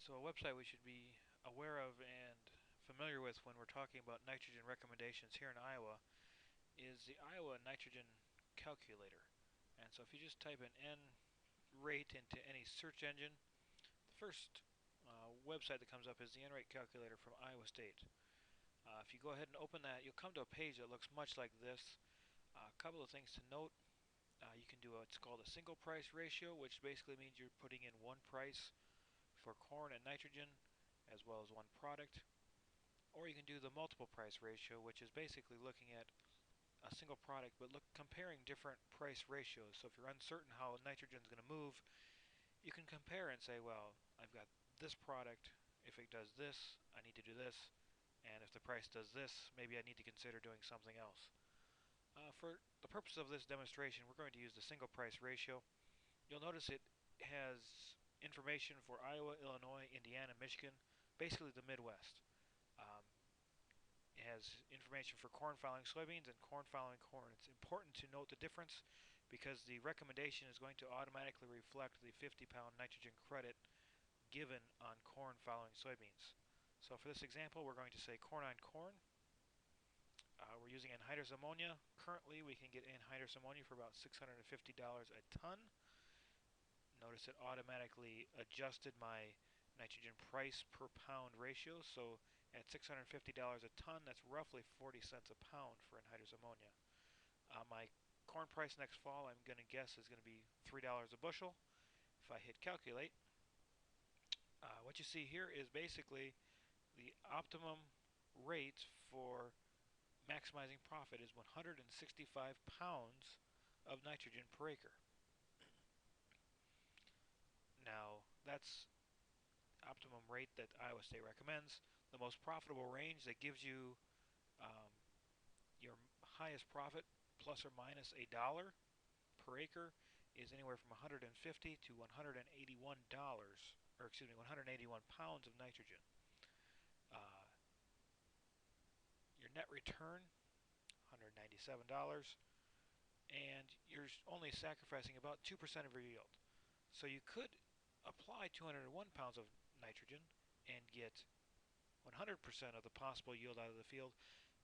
So a website we should be aware of and familiar with when we're talking about nitrogen recommendations here in Iowa is the Iowa Nitrogen Calculator. And so if you just type an N rate into any search engine, the first website that comes up is the N rate calculator from Iowa State. If you go ahead and open that, you'll come to a page that looks much like this. A couple of things to note. You can do what's called a single price ratio, which basically means you're putting in one price for corn and nitrogen as well as one product. Or you can do the multiple price ratio, which is basically looking at a single product but comparing different price ratios. So if you're uncertain how nitrogen is going to move, you can compare and say, well, I've got this product. If it does this, I need to do this. And if the price does this, maybe I need to consider doing something else. For the purpose of this demonstration, we're going to use the single price ratio. You'll notice it has information for Iowa, Illinois, Indiana, Michigan, basically the Midwest. Um, it has information for corn following soybeans and corn following corn. It's important to note the difference because the recommendation is going to automatically reflect the 50-pound nitrogen credit given on corn following soybeans. So for this example, we're going to say corn on corn. We're using anhydrous ammonia. Currently, we can get anhydrous ammonia for about $650 a ton. Notice it automatically adjusted my nitrogen price per pound ratio. So at $650 a ton, that's roughly 40 cents a pound for anhydrous ammonia. My corn price next fall, I'm going to guess, is going to be $3 a bushel. If I hit calculate, what you see here is basically the optimum rate for maximizing profit is 165 pounds of nitrogen per acre. Now, that's optimum rate that Iowa State recommends. The most profitable range that gives you your highest profit plus or minus $1 per acre is anywhere from 150 to $181, or excuse me, 181 pounds of nitrogen. Your net return, $197, and you're only sacrificing about 2% of your yield. So you could apply 201 pounds of nitrogen and get 100% of the possible yield out of the field,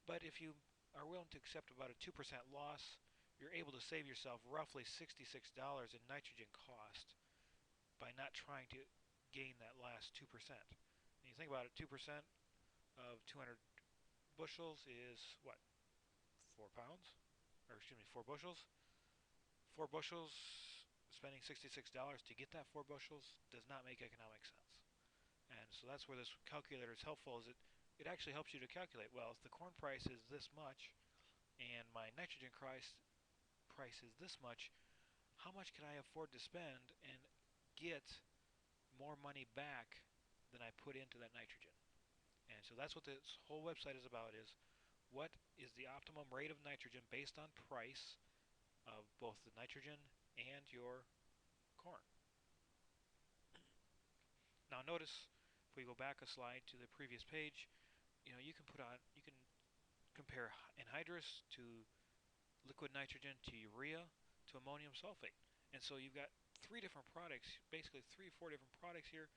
but if you are willing to accept about a 2% loss, you're able to save yourself roughly $66 in nitrogen cost by not trying to gain that last 2%. When you think about it, 2% of 200 bushels is what? 4 pounds? Or excuse me, 4 bushels? 4 bushels, spending $66 to get that 4 bushels does not make economic sense. And so that's where this calculator is helpful, is it actually helps you to calculate, well, if the corn price is this much and my nitrogen price is this much, how much can I afford to spend and get more money back than I put into that nitrogen? And so that's what this whole website is about, is what is the optimum rate of nitrogen based on price of both the nitrogen and your corn. Now notice, if we go back a slide to the previous page, you can compare anhydrous to liquid nitrogen to urea to ammonium sulfate. And so you've got 3 different products, basically 3 or 4 different products here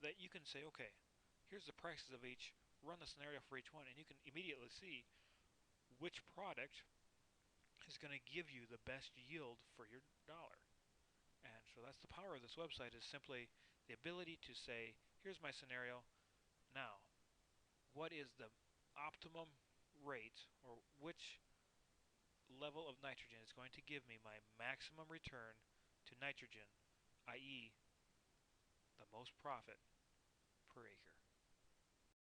that you can say, okay, here's the prices of each, run the scenario for each one, and you can immediately see which product is going to give you the best yield for your dollar. And so that's the power of this website, is simply the ability to say, here's my scenario. Now, what is the optimum rate, or which level of nitrogen is going to give me my maximum return to nitrogen, i.e. the most profit per acre?